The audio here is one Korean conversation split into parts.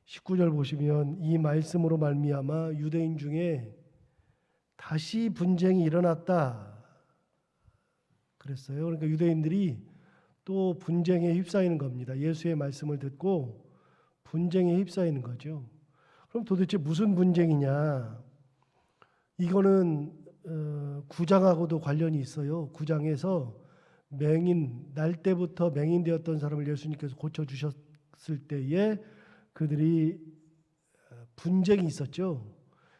19절 보시면 이 말씀으로 말미암아 유대인 중에 다시 분쟁이 일어났다 그랬어요. 그러니까 유대인들이 또 분쟁에 휩싸이는 겁니다. 예수의 말씀을 듣고 분쟁에 휩싸이는 거죠. 그럼 도대체 무슨 분쟁이냐? 이거는 9장하고도 관련이 있어요. 9장에서 날 때부터 맹인되었던 사람을 예수님께서 고쳐주셨을 때에 그들이 분쟁이 있었죠.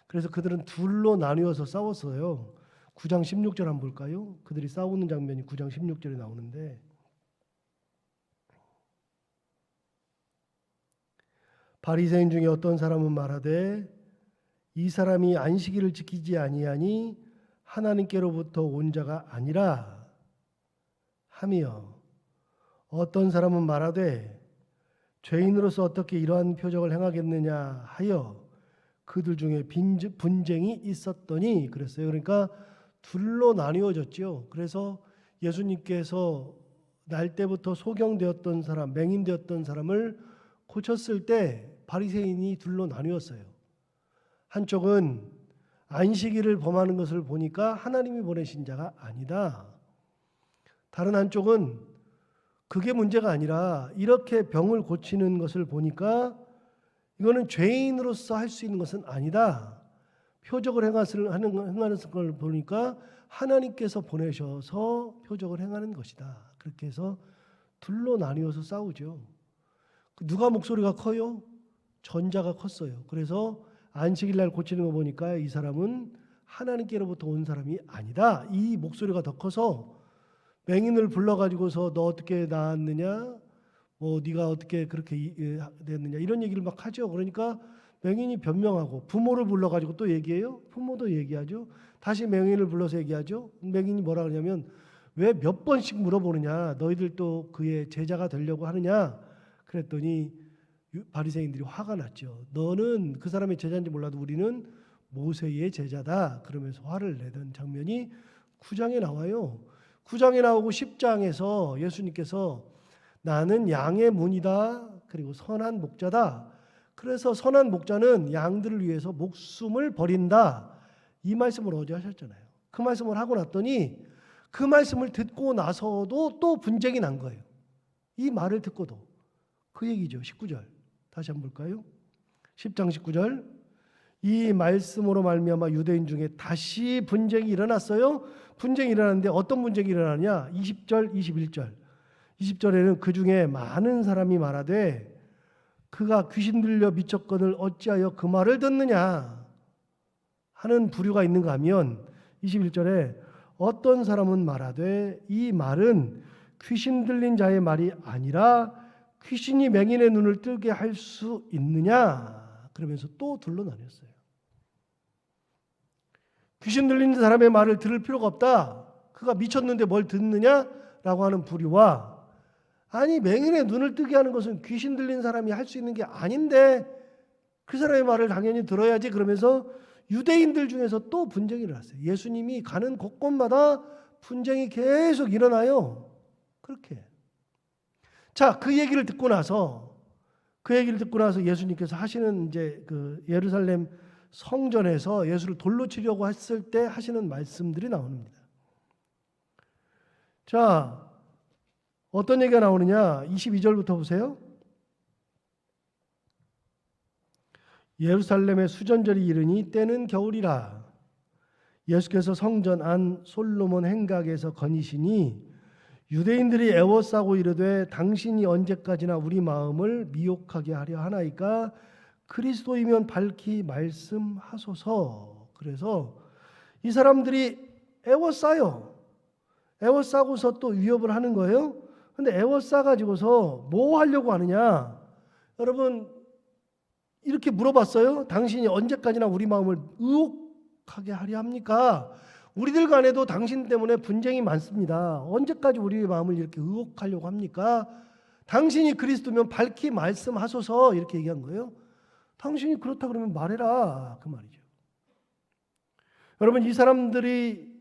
그래서 그들은 둘로 나뉘어서 싸웠어요. 9장 16절 한번 볼까요? 그들이 싸우는 장면이 9장 16절에 나오는데 바리새인 중에 어떤 사람은 말하되 이 사람이 안식일을 지키지 아니하니 하나님께로부터 온 자가 아니라 하며 어떤 사람은 말하되 죄인으로서 어떻게 이러한 표적을 행하겠느냐 하여 그들 중에 분쟁이 있었더니 그랬어요. 그러니까 둘로 나뉘어졌죠. 그래서 예수님께서 날 때부터 소경되었던 사람, 맹인되었던 사람을 고쳤을 때 바리새인이 둘로 나뉘었어요. 한쪽은 안식일을 범하는 것을 보니까 하나님이 보내신 자가 아니다. 다른 한쪽은 그게 문제가 아니라 이렇게 병을 고치는 것을 보니까 이거는 죄인으로서 할 수 있는 것은 아니다. 표적을 행하는 걸 보니까 하나님께서 보내셔서 표적을 행하는 것이다. 그렇게 해서 둘로 나뉘어서 싸우죠. 누가 목소리가 커요? 전자가 컸어요. 그래서 안식일 날 고치는 거 보니까 이 사람은 하나님께로부터 온 사람이 아니다. 이 목소리가 더 커서 맹인을 불러가지고서 너 어떻게 나았느냐? 네가 어떻게 그렇게 됐느냐? 이런 얘기를 막 하죠. 그러니까 맹인이 변명하고 부모를 불러가지고 또 얘기해요. 부모도 얘기하죠. 다시 맹인을 불러서 얘기하죠. 맹인이 뭐라 그러냐면 왜 몇 번씩 물어보느냐? 너희들도 그의 제자가 되려고 하느냐? 그랬더니 바리새인들이 화가 났죠. 너는 그 사람의 제자인지 몰라도 우리는 모세의 제자다. 그러면서 화를 내던 장면이 9장에 나와요. 9장에 나오고 10장에서 예수님께서 나는 양의 문이다. 그리고 선한 목자다. 그래서 선한 목자는 양들을 위해서 목숨을 버린다. 이 말씀을 어제 하셨잖아요. 그 말씀을 하고 났더니 그 말씀을 듣고 나서도 또 분쟁이 난 거예요. 이 말을 듣고도. 그 얘기죠. 19절. 다시 한번 볼까요? 10장 19절. 이 말씀으로 말미암아 유대인 중에 다시 분쟁이 일어났어요. 분쟁이 일어났는데 어떤 분쟁이 일어나냐? 20절, 21절. 20절에는 그 중에 많은 사람이 말하되 그가 귀신 들려 미쳤거늘 어찌하여 그 말을 듣느냐 하는 부류가 있는가 하면 21절에 어떤 사람은 말하되 이 말은 귀신 들린 자의 말이 아니라 귀신이 맹인의 눈을 뜨게 할 수 있느냐 그러면서 또 둘로 나뉘었어요. 귀신 들린 사람의 말을 들을 필요가 없다. 그가 미쳤는데 뭘 듣느냐라고 하는 부류와 아니 맹인의 눈을 뜨게 하는 것은 귀신 들린 사람이 할 수 있는 게 아닌데 그 사람의 말을 당연히 들어야지 그러면서 유대인들 중에서 또 분쟁이 일어났어요. 예수님이 가는 곳곳마다 분쟁이 계속 일어나요. 그렇게. 자, 그 얘기를 듣고 나서 예수님께서 하시는 이제 그 예루살렘 성전에서 예수를 돌로 치려고 했을 때 하시는 말씀들이 나옵니다. 자, 어떤 얘기가 나오느냐? 22절부터 보세요. 예루살렘의 수전절이 이르니 때는 겨울이라. 예수께서 성전 안 솔로몬 행각에서 거니시니 유대인들이 애워싸고 이르되 당신이 언제까지나 우리 마음을 미혹하게 하려 하나이까 그리스도이면 밝히 말씀하소서. 그래서 이 사람들이 애워싸요. 애워싸고서 또 위협을 하는 거예요. 근데 애워싸가지고서 뭐 하려고 하느냐? 여러분 이렇게 물어봤어요. 당신이 언제까지나 우리 마음을 의혹하게 하려 합니까? 우리들 간에도 당신 때문에 분쟁이 많습니다. 언제까지 우리의 마음을 이렇게 의혹하려고 합니까? 당신이 그리스도면 밝히 말씀하소서 이렇게 얘기한 거예요. 당신이 그렇다 그러면 말해라 그 말이죠. 여러분 이 사람들이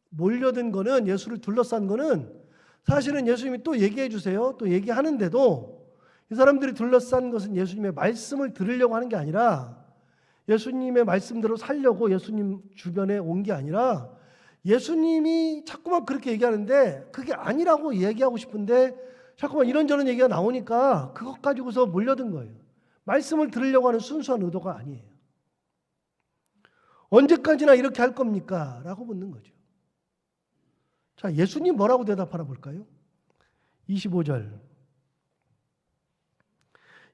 몰려든 거는 예수를 둘러싼 거는 사실은 예수님이 또 얘기해 주세요. 또 얘기하는데도 이 사람들이 둘러싼 것은 예수님의 말씀을 들으려고 하는 게 아니라 예수님의 말씀대로 살려고 예수님 주변에 온 게 아니라 예수님이 자꾸만 그렇게 얘기하는데 그게 아니라고 얘기하고 싶은데 자꾸만 이런저런 얘기가 나오니까 그것 가지고서 몰려든 거예요. 말씀을 들으려고 하는 순수한 의도가 아니에요. 언제까지나 이렇게 할 겁니까? 라고 묻는 거죠. 자, 예수님 뭐라고 대답하나 볼까요? 25절.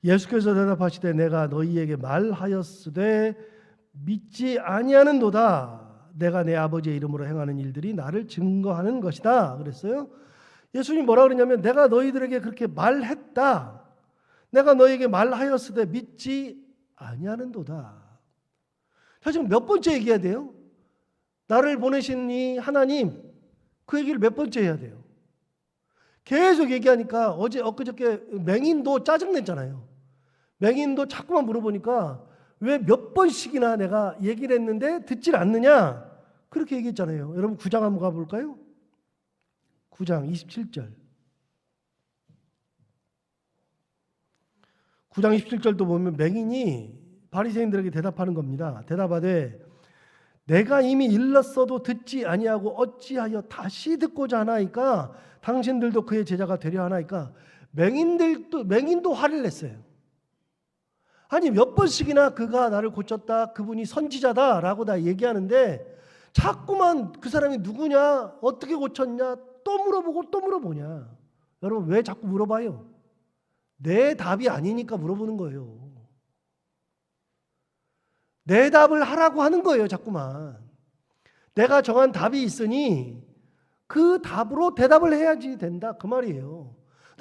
예수께서 대답하시되 내가 너희에게 말하였으되 믿지 아니하는도다. 내가 내 아버지의 이름으로 행하는 일들이 나를 증거하는 것이다. 그랬어요. 예수님 뭐라 그러냐면 내가 너희들에게 그렇게 말했다. 내가 너희에게 말하였으되 믿지 아니하는도다. 자, 지금 몇 번째 얘기해야 돼요? 나를 보내신 이 하나님, 그 얘기를 몇 번째 해야 돼요? 계속 얘기하니까 엊그저께 맹인도 짜증냈잖아요. 맹인도 자꾸만 물어보니까 왜 몇 번씩이나 내가 얘기를 했는데 듣질 않느냐? 그렇게 얘기했잖아요. 여러분 9장 한번 가볼까요? 9장 27절. 9장 27절도 보면 맹인이 바리새인들에게 대답하는 겁니다. 대답하되 내가 이미 일렀어도 듣지 아니하고 어찌하여 다시 듣고자 하나이까? 당신들도 그의 제자가 되려 하나이까? 맹인도 화를 냈어요. 아니 몇 번씩이나 그가 나를 고쳤다, 그분이 선지자다라고 다 얘기하는데 자꾸만 그 사람이 누구냐, 어떻게 고쳤냐 또 물어보고 또 물어보냐. 여러분 왜 자꾸 물어봐요? 내 답이 아니니까 물어보는 거예요. 내 답을 하라고 하는 거예요. 자꾸만. 내가 정한 답이 있으니 그 답으로 대답을 해야지 된다 그 말이에요.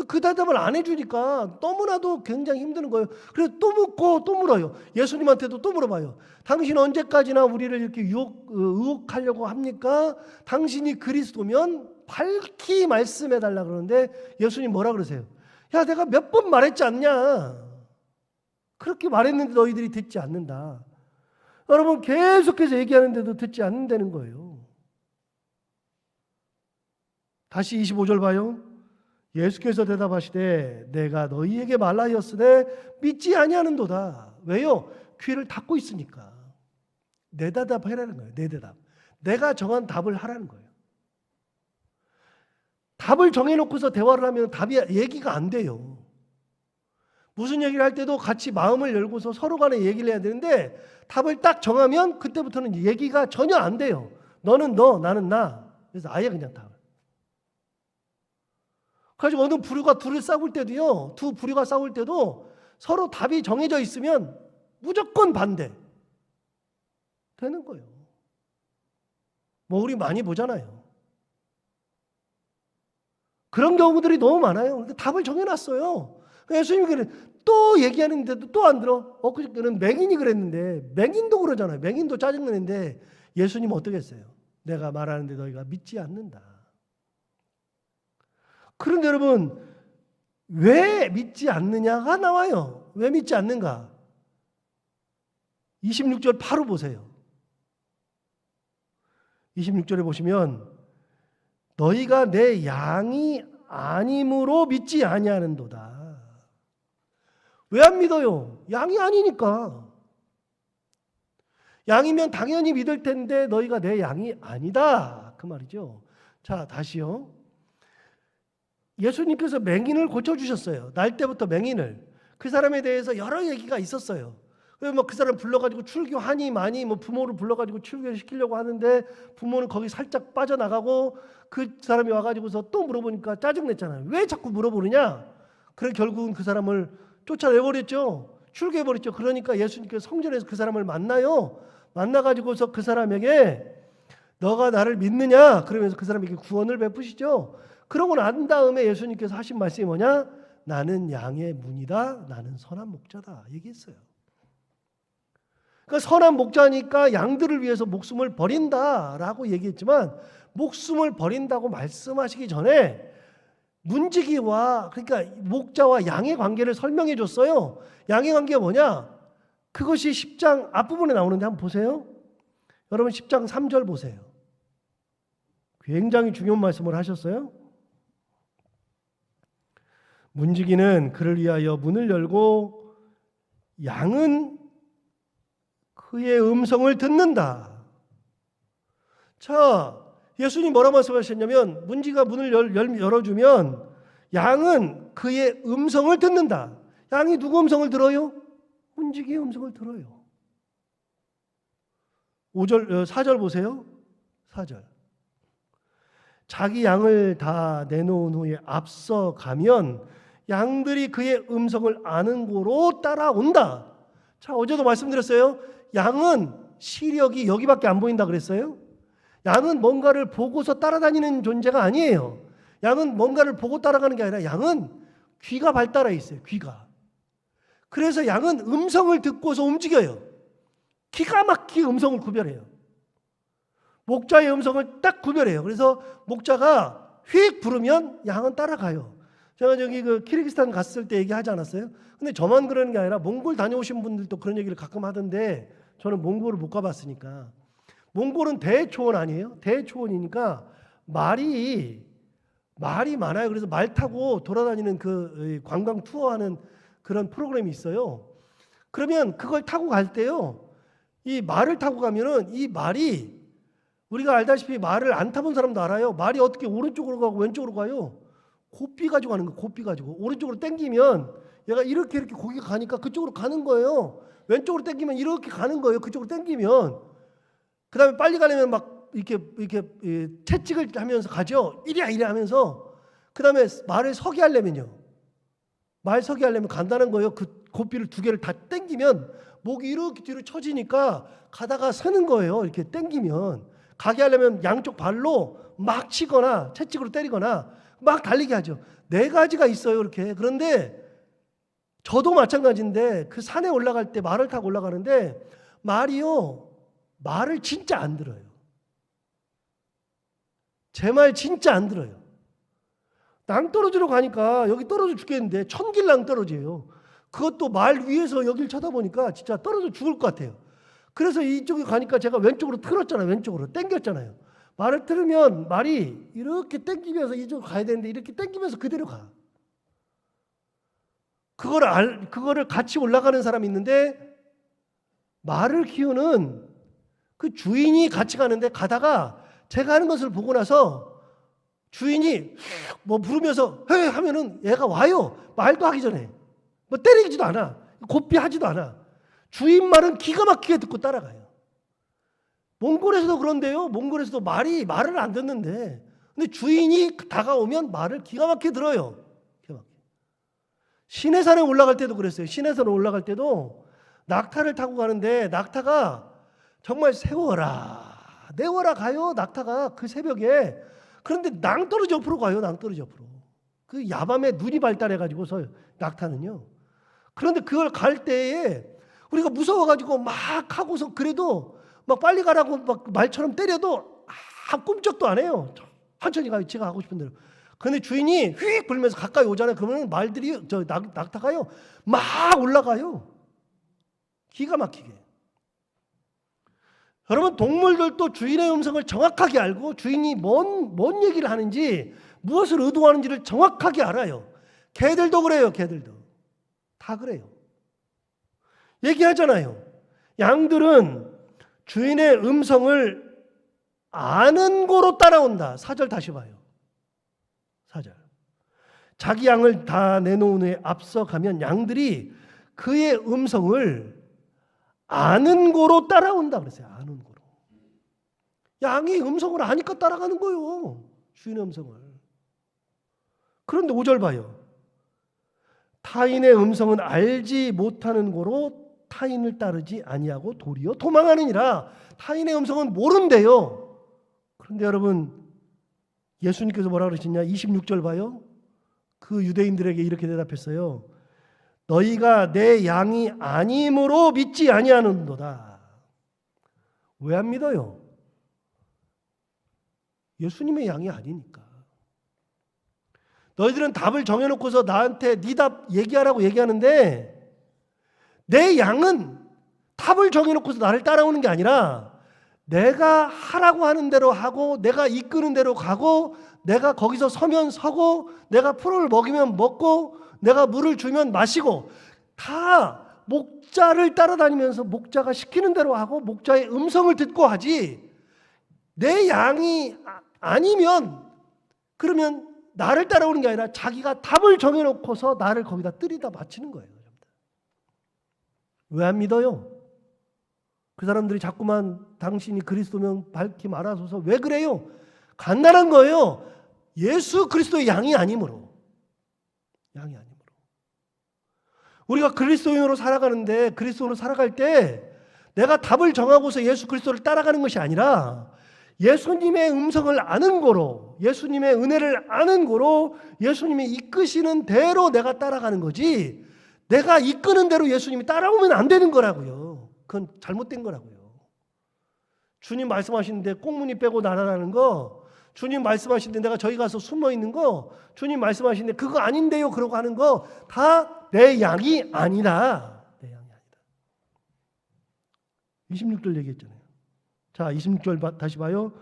그 대답을 안 해주니까 너무나도 굉장히 힘드는 거예요. 그래서 또 묻고 또 물어요. 예수님한테도 또 물어봐요. 당신 언제까지나 우리를 이렇게 의혹하려고 합니까? 당신이 그리스도면 밝히 말씀해달라 그러는데 예수님 뭐라 그러세요? 야, 내가 몇 번 말했지 않냐? 그렇게 말했는데 너희들이 듣지 않는다. 여러분 계속해서 얘기하는데도 듣지 않는다는 거예요. 다시 25절 봐요. 예수께서 대답하시되 내가 너희에게 말하였으되 믿지 아니하는도다. 왜요? 귀를 닫고 있으니까. 내 대답하라는 거예요. 내 대답. 내가 정한 답을 하라는 거예요. 답을 정해놓고서 대화를 하면 답이 얘기가 안 돼요. 무슨 얘기를 할 때도 같이 마음을 열고서 서로 간에 얘기를 해야 되는데 답을 딱 정하면 그때부터는 얘기가 전혀 안 돼요. 너는 너, 나는 나. 그래서 아예 그냥 답. 그래서 어느 부류가 둘을 싸울 때도요. 두 부류가 싸울 때도 서로 답이 정해져 있으면 무조건 반대. 되는 거예요. 뭐 우리 많이 보잖아요. 그런 경우들이 너무 많아요. 답을 정해놨어요. 예수님이 또 얘기하는데도 또 안 들어. 엊그저께는 맹인이 그랬는데 맹인도 그러잖아요. 맹인도 짜증내는데 예수님 어떻게 했어요? 내가 말하는데 너희가 믿지 않는다. 그런데 여러분 왜 믿지 않느냐가 나와요. 왜 믿지 않는가? 26절 바로 보세요. 26절에 보시면 너희가 내 양이 아님으로 믿지 아니하는도다. 왜 안 믿어요? 양이 아니니까. 양이면 당연히 믿을 텐데 너희가 내 양이 아니다. 그 말이죠. 자, 다시요. 예수님께서 맹인을 고쳐주셨어요. 날 때부터 맹인을. 그 사람에 대해서 여러 얘기가 있었어요. 그 사람 불러가지고 출교하니 많이 부모를 불러가지고 출교시키려고 하는데 부모는 거기 살짝 빠져나가고 그 사람이 와가지고서 또 물어보니까 짜증냈잖아요. 왜 자꾸 물어보느냐? 그래 결국은 그 사람을 쫓아내버렸죠. 출교해버렸죠. 그러니까 예수님께서 성전에서 그 사람을 만나요. 만나가지고서 그 사람에게 너가 나를 믿느냐? 그러면서 그 사람에게 구원을 베푸시죠. 그러고 난 다음에 예수님께서 하신 말씀이 뭐냐? 나는 양의 문이다. 나는 선한 목자다. 얘기했어요. 그러니까 선한 목자니까 양들을 위해서 목숨을 버린다라고 얘기했지만 목숨을 버린다고 말씀하시기 전에 문지기와 그러니까 목자와 양의 관계를 설명해 줬어요. 양의 관계가 뭐냐? 그것이 10장 앞부분에 나오는데 한번 보세요. 여러분 10장 3절 보세요. 굉장히 중요한 말씀을 하셨어요. 문지기는 그를 위하여 문을 열고 양은 그의 음성을 듣는다. 자, 예수님 뭐라고 말씀하셨냐면 문지기가 문을 열어주면 양은 그의 음성을 듣는다. 양이 누구 음성을 들어요? 문지기의 음성을 들어요. 4절 보세요. 4절. 자기 양을 다 내놓은 후에 앞서 가면 양들이 그의 음성을 아는 고로 따라온다. 자, 어제도 말씀드렸어요. 양은 시력이 여기밖에 안 보인다 그랬어요. 양은 뭔가를 보고서 따라다니는 존재가 아니에요. 양은 뭔가를 보고 따라가는 게 아니라 양은 귀가 발달해 있어요. 귀가. 그래서 양은 음성을 듣고서 움직여요. 기가 막히게 음성을 구별해요. 목자의 음성을 딱 구별해요. 그래서 목자가 휙 부르면 양은 따라가요. 제가 저기 키르기스탄 갔을 때 얘기하지 않았어요? 근데 저만 그러는 게 아니라 몽골 다녀오신 분들도 그런 얘기를 가끔 하던데 저는 몽골을 못 가봤으니까. 몽골은 대초원 아니에요? 대초원이니까 말이 많아요. 그래서 말 타고 돌아다니는 그 관광 투어하는 그런 프로그램이 있어요. 그러면 그걸 타고 갈 때요, 이 말을 타고 가면은 이 말이 우리가 알다시피 말을 안 타본 사람도 알아요. 말이 어떻게 오른쪽으로 가고 왼쪽으로 가요? 고삐 가지고 가는 거예요. 고삐 가지고 오른쪽으로 당기면 얘가 이렇게 고기가 가니까 그쪽으로 가는 거예요. 왼쪽으로 당기면 이렇게 가는 거예요. 그쪽으로 당기면 그 다음에 빨리 가려면 막 이렇게 채찍을 하면서 가죠. 이래 하면서 그 다음에 말을 서게 하려면요. 말 서게 하려면 간단한 거예요. 그 고삐를 두 개를 다 당기면 목이 이렇게 뒤로 처지니까 가다가 서는 거예요. 이렇게 당기면 가게 하려면 양쪽 발로 막 치거나 채찍으로 때리거나 막 달리게 하죠. 4가지가 있어요. 이렇게. 그런데 저도 마찬가지인데 그 산에 올라갈 때 말을 타고 올라가는데 말을 진짜 안 들어요. 제 말 진짜 안 들어요. 낭떠러지로 가니까 여기 떨어져 죽겠는데 천길 낭떠러지예요. 그것도 말 위에서 여길 쳐다보니까 진짜 떨어져 죽을 것 같아요. 그래서 이쪽에 가니까 제가 왼쪽으로 틀었잖아요. 왼쪽으로 당겼잖아요. 말을 틀으면 말이 이렇게 당기면서 이쪽으로 가야 되는데 이렇게 당기면서 그대로 가. 그거를 같이 올라가는 사람이 있는데 말을 키우는 그 주인이 같이 가는데 가다가 제가 하는 것을 보고 나서 주인이 뭐 부르면서 헤 하면은 얘가 와요. 말도 하기 전에. 뭐 때리지도 않아. 곱비 하지도 않아. 주인 말은 기가 막히게 듣고 따라가요. 몽골에서도 그런데요. 몽골에서도 말을 안 듣는데 근데 주인이 다가오면 말을 기가 막히게 들어요. 기가 막히게. 시내산에 올라갈 때도 그랬어요. 시내산에 올라갈 때도 낙타를 타고 가는데 낙타가 정말 내워라 가요. 낙타가 그 새벽에. 그런데 낭떠러지 옆으로 가요. 낭떠러지 옆으로. 그 야밤에 눈이 발달해가지고서 낙타는요. 그런데 그걸 갈 때에 우리가 무서워가지고 막 하고서 그래도 막 빨리 가라고 막 말처럼 때려도 꿈쩍도 안 해요. 천천히 가요. 제가 하고 싶은 대로. 그런데 주인이 휙 불면서 가까이 오잖아요. 그러면 낙타가요. 막 올라가요. 기가 막히게. 여러분 동물들도 주인의 음성을 정확하게 알고 주인이 뭔 얘기를 하는지 무엇을 의도하는지를 정확하게 알아요. 개들도 그래요. 개들도. 다 그래요. 얘기하잖아요. 양들은 주인의 음성을 아는 고로 따라온다. 4절 다시 봐요. 4절. 자기 양을 다 내놓은 후에 앞서 가면 양들이 그의 음성을 아는 고로 따라온다 그랬어요. 아는 고로. 양이 음성을 아니까 따라가는 거예요. 주인의 음성을. 그런데 5절 봐요. 타인의 음성은 알지 못하는 고로 타인을 따르지 아니하고 도리어 도망하느니라. 타인의 음성은 모른대요. 그런데 여러분 예수님께서 뭐라 그러셨냐? 26절 봐요. 그 유대인들에게 이렇게 대답했어요. 너희가 내 양이 아님으로 믿지 아니하는도다. 왜 안 믿어요? 예수님의 양이 아니니까. 너희들은 답을 정해놓고서 나한테 네 답 얘기하라고 얘기하는데 내 양은 답을 정해놓고서 나를 따라오는 게 아니라 내가 하라고 하는 대로 하고 내가 이끄는 대로 가고 내가 거기서 서면 서고 내가 풀을 먹이면 먹고 내가 물을 주면 마시고, 다 목자를 따라다니면서 목자가 시키는 대로 하고 목자의 음성을 듣고 하지, 내 양이 아니면 그러면 나를 따라오는 게 아니라 자기가 답을 정해놓고서 나를 거기다 들이다 바치는 거예요. 왜 안 믿어요? 그 사람들이 자꾸만 당신이 그리스도면 밝히 말하소서. 왜 그래요? 간단한 거예요. 예수 그리스도의 양이 아니므로. 양이 아니므로. 우리가 그리스도인으로 살아가는데, 그리스도인으로 살아갈 때 내가 답을 정하고서 예수 그리스도를 따라가는 것이 아니라 예수님의 음성을 아는 거로, 예수님의 은혜를 아는 거로 예수님이 이끄시는 대로 내가 따라가는 거지, 내가 이끄는 대로 예수님이 따라오면 안 되는 거라고요. 그건 잘못된 거라고요. 주님 말씀하시는데 꽁무니 빼고 나라라는 거, 주님 말씀하시는데 내가 저기 가서 숨어 있는 거, 주님 말씀하시는데 그거 아닌데요 그러고 하는 거, 다 내 양이 아니다. 내 양이 아니다. 26절 얘기했잖아요. 자, 26절 다시 봐요.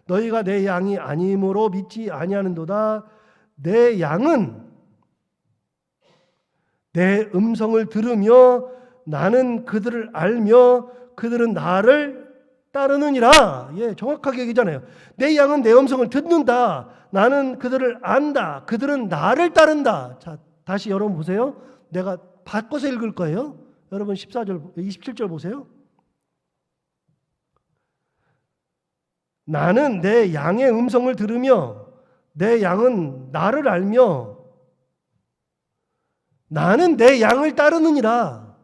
너희가 내 양이 아니므로 믿지 아니하는도다. 내 양은 내 음성을 들으며 나는 그들을 알며 그들은 나를 따르느니라. 예, 정확하게 얘기잖아요. 내 양은 내 음성을 듣는다. 나는 그들을 안다. 그들은 나를 따른다. 자, 다시 여러분 보세요. 내가 바꿔서 읽을 거예요. 여러분 14절, 27절 보세요. 나는 내 양의 음성을 들으며 내 양은 나를 알며 나는 내 양을 따르느니라.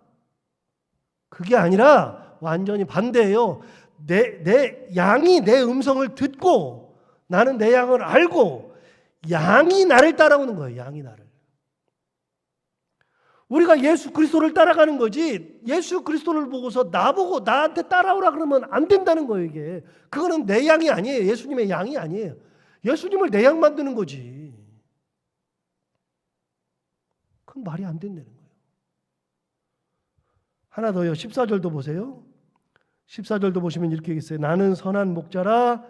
그게 아니라 완전히 반대예요. 내 양이 내 음성을 듣고 나는 내 양을 알고 양이 나를 따라오는 거예요. 양이 나를. 우리가 예수 그리스도를 따라가는 거지, 예수 그리스도를 보고서 나보고 나한테 따라오라 그러면 안 된다는 거예요. 이게 그거는 내 양이 아니에요. 예수님의 양이 아니에요. 예수님을 내 양 만드는 거지. 그건 말이 안 된다는 거예요. 하나 더요. 14절도 보세요. 14절도 보시면 이렇게 얘기했어요. 나는 선한 목자라.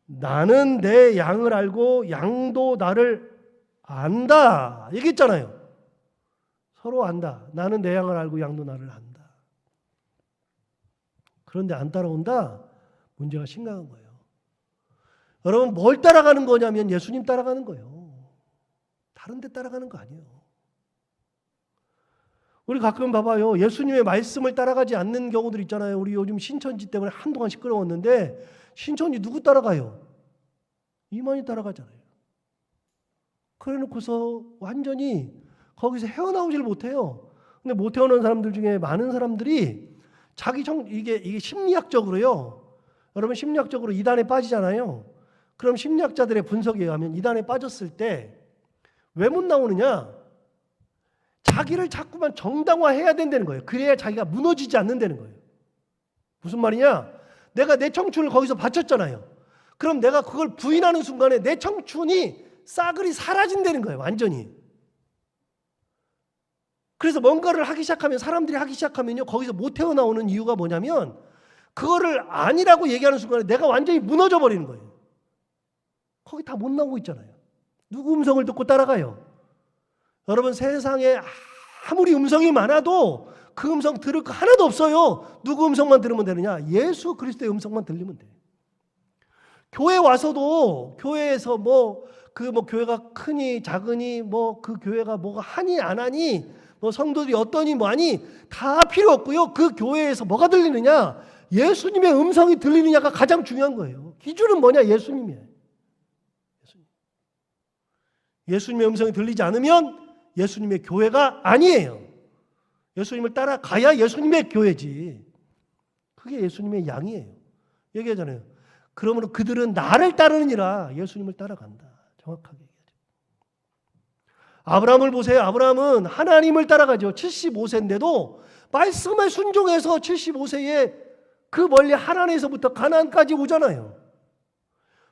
나는 내 양을 알고 양도 나를 안다. 얘기했잖아요. 서로 안다. 나는 내 양을 알고 양도 나를 안다. 그런데 안 따라온다? 문제가 심각한 거예요. 여러분, 뭘 따라가는 거냐면 예수님 따라가는 거예요. 다른 데 따라가는 거 아니에요. 우리 가끔 봐봐요. 예수님의 말씀을 따라가지 않는 경우들 있잖아요. 우리 요즘 신천지 때문에 한동안 시끄러웠는데, 신천지 누구 따라가요? 이만희 따라가잖아요. 그래 놓고서 완전히 거기서 헤어나오질 못해요. 근데 못 헤어나온 사람들 중에 많은 사람들이 이게 심리학적으로요. 여러분, 심리학적으로 이단에 빠지잖아요. 그럼 심리학자들의 분석에 의하면 이단에 빠졌을 때 왜 못 나오느냐? 자기를 자꾸만 정당화해야 된다는 거예요. 그래야 자기가 무너지지 않는다는 거예요. 무슨 말이냐? 내가 내 청춘을 거기서 바쳤잖아요. 그럼 내가 그걸 부인하는 순간에 내 청춘이 싸그리 사라진다는 거예요. 완전히. 그래서 뭔가를 하기 시작하면, 사람들이 하기 시작하면요, 거기서 못 헤어나오는 이유가 뭐냐면 그거를 아니라고 얘기하는 순간에 내가 완전히 무너져 버리는 거예요. 거기 다 못 나오고 있잖아요. 누구 음성을 듣고 따라가요? 여러분, 세상에 아무리 음성이 많아도 그 음성 들을 거 하나도 없어요. 누구 음성만 들으면 되느냐? 예수 그리스도의 음성만 들리면 돼. 교회 와서도 교회에서 교회가 크니 작으니 그 교회가 뭐가 하니 안 하니 성도들이 어떠니 뭐하니 다 필요 없고요. 그 교회에서 뭐가 들리느냐? 예수님의 음성이 들리느냐가 가장 중요한 거예요. 기준은 뭐냐? 예수님이에요. 예수님의 음성이 들리지 않으면 예수님의 교회가 아니에요. 예수님을 따라가야 예수님의 교회지. 그게 예수님의 양이에요. 얘기하잖아요. 그러므로 그들은 나를 따르느니라. 예수님을 따라간다. 정확하게 얘기하죠. 아브라함을 보세요. 아브라함은 하나님을 따라가죠. 75세인데도 말씀에 순종해서 75세에 그 멀리 하나님에서부터 가나안까지 오잖아요.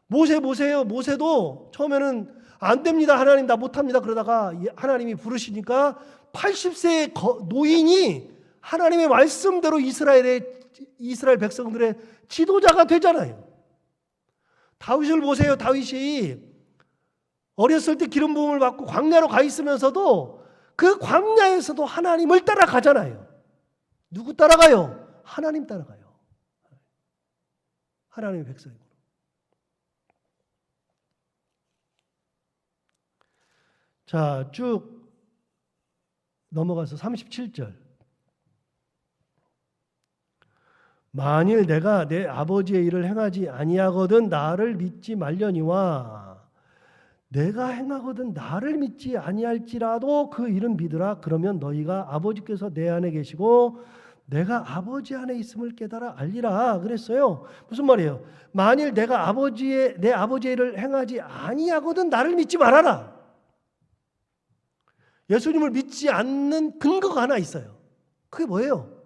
모세 보세요. 모세도 처음에는 안 됩니다. 하나님 나 못합니다. 그러다가 하나님이 부르시니까 80세의 노인이 하나님의 말씀대로 이스라엘 백성들의 지도자가 되잖아요. 다윗을 보세요. 다윗이 어렸을 때 기름 부음을 받고 광야로 가 있으면서도 그 광야에서도 하나님을 따라가잖아요. 누구 따라가요? 하나님 따라가요. 하나님의 백성이고. 자, 쭉 넘어가서 37절. 만일 내가 내 아버지의 일을 행하지 아니하거든 나를 믿지 말려니와 내가 행하거든 나를 믿지 아니할지라도 그 일은 믿으라. 그러면 너희가 아버지께서 내 안에 계시고 내가 아버지 안에 있음을 깨달아 알리라 그랬어요. 무슨 말이에요? 만일 내가 내 아버지의 일을 행하지 아니하거든 나를 믿지 말아라. 예수님을 믿지 않는 근거가 하나 있어요. 그게 뭐예요?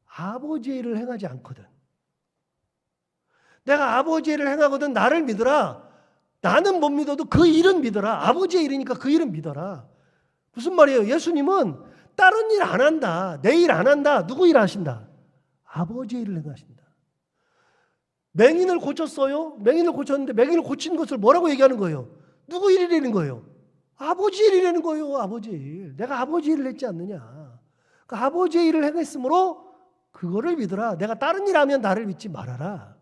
아버지의 일을 행하지 않거든. 내가 아버지의 일을 행하거든 나를 믿으라. 나는 못 믿어도 그 일은 믿어라. 아버지의 일이니까 그 일은 믿어라. 무슨 말이에요? 예수님은 다른 일 안 한다. 내 일 안 한다. 누구 일 하신다? 아버지의 일을 행하신다. 맹인을 고쳤어요? 맹인을 고쳤는데 맹인을 고친 것을 뭐라고 얘기하는 거예요? 누구 일이라는 거예요? 아버지의 일이라는 거예요. 아버지의 일. 내가 아버지의 일을 했지 않느냐. 그러니까 아버지의 일을 행했으므로 그거를 믿어라. 내가 다른 일 하면 나를 믿지 말아라.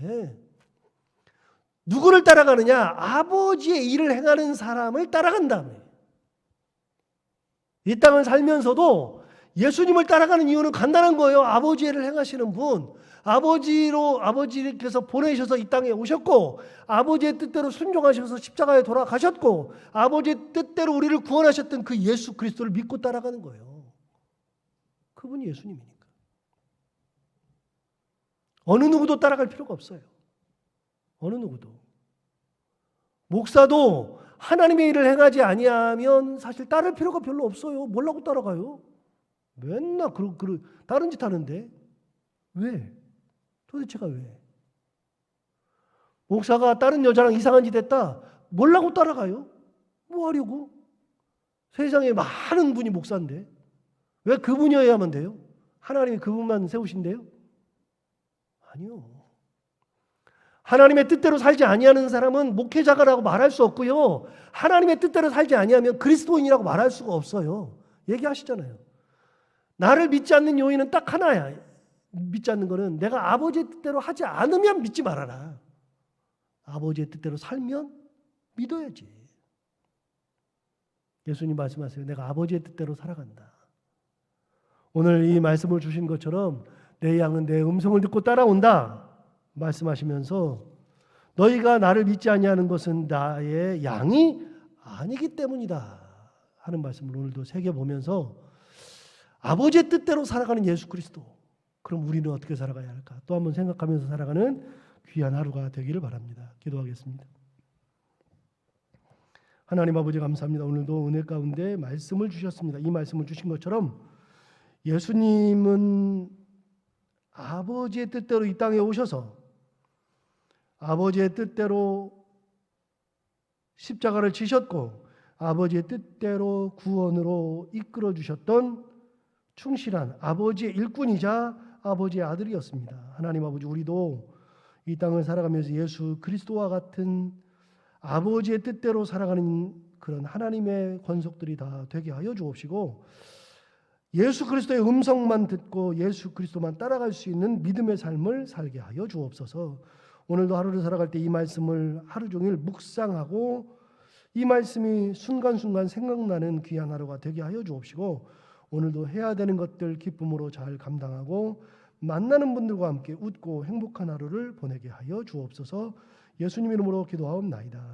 예. 누구를 따라가느냐? 아버지의 일을 행하는 사람을 따라간다며. 이 땅을 살면서도 예수님을 따라가는 이유는 간단한 거예요. 아버지의 일을 행하시는 분. 아버지께서 보내셔서 이 땅에 오셨고 아버지의 뜻대로 순종하셔서 십자가에 돌아가셨고 아버지의 뜻대로 우리를 구원하셨던 그 예수 그리스도를 믿고 따라가는 거예요. 그분이 예수님이니까. 어느 누구도 따라갈 필요가 없어요. 어느 누구도. 목사도 하나님의 일을 행하지 아니하면 사실 따를 필요가 별로 없어요. 뭐라고 따라가요? 맨날 다른 짓 하는데 왜? 도대체가 왜? 목사가 다른 여자랑 이상한 짓 했다. 뭐라고 따라가요? 뭐 하려고? 세상에 많은 분이 목사인데 왜 그분이어야만 돼요? 하나님이 그분만 세우신대요? 아니요. 하나님의 뜻대로 살지 아니하는 사람은 목회자가라고 말할 수 없고요. 하나님의 뜻대로 살지 아니하면 그리스도인이라고 말할 수가 없어요. 얘기하시잖아요. 나를 믿지 않는 요인은 딱 하나야. 믿지 않는 거는 내가 아버지의 뜻대로 하지 않으면 믿지 말아라. 아버지의 뜻대로 살면 믿어야지. 예수님 말씀하세요. 내가 아버지의 뜻대로 살아간다. 오늘 이 말씀을 주신 것처럼 내 양은 내 음성을 듣고 따라온다 말씀하시면서 너희가 나를 믿지 아니하는 것은 나의 양이 아니기 때문이다 하는 말씀을 오늘도 새겨보면서 아버지의 뜻대로 살아가는 예수 그리스도, 그럼 우리는 어떻게 살아가야 할까? 또 한번 생각하면서 살아가는 귀한 하루가 되기를 바랍니다. 기도하겠습니다. 하나님 아버지 감사합니다. 오늘도 은혜 가운데 말씀을 주셨습니다. 이 말씀을 주신 것처럼 예수님은 아버지의 뜻대로 이 땅에 오셔서 아버지의 뜻대로 십자가를 지셨고 아버지의 뜻대로 구원으로 이끌어 주셨던 충실한 아버지의 일꾼이자 아버지의 아들이었습니다. 하나님 아버지, 우리도 이 땅을 살아가면서 예수 그리스도와 같은 아버지의 뜻대로 살아가는 그런 하나님의 권속들이 다 되게 하여 주옵시고 예수 그리스도의 음성만 듣고 예수 그리스도만 따라갈 수 있는 믿음의 삶을 살게 하여 주옵소서. 오늘도 하루를 살아갈 때 이 말씀을 하루 종일 묵상하고 이 말씀이 순간순간 생각나는 귀한 하루가 되게 하여 주옵시고 오늘도 해야 되는 것들 기쁨으로 잘 감당하고 만나는 분들과 함께 웃고 행복한 하루를 보내게 하여 주옵소서. 예수님 이름으로 기도하옵나이다.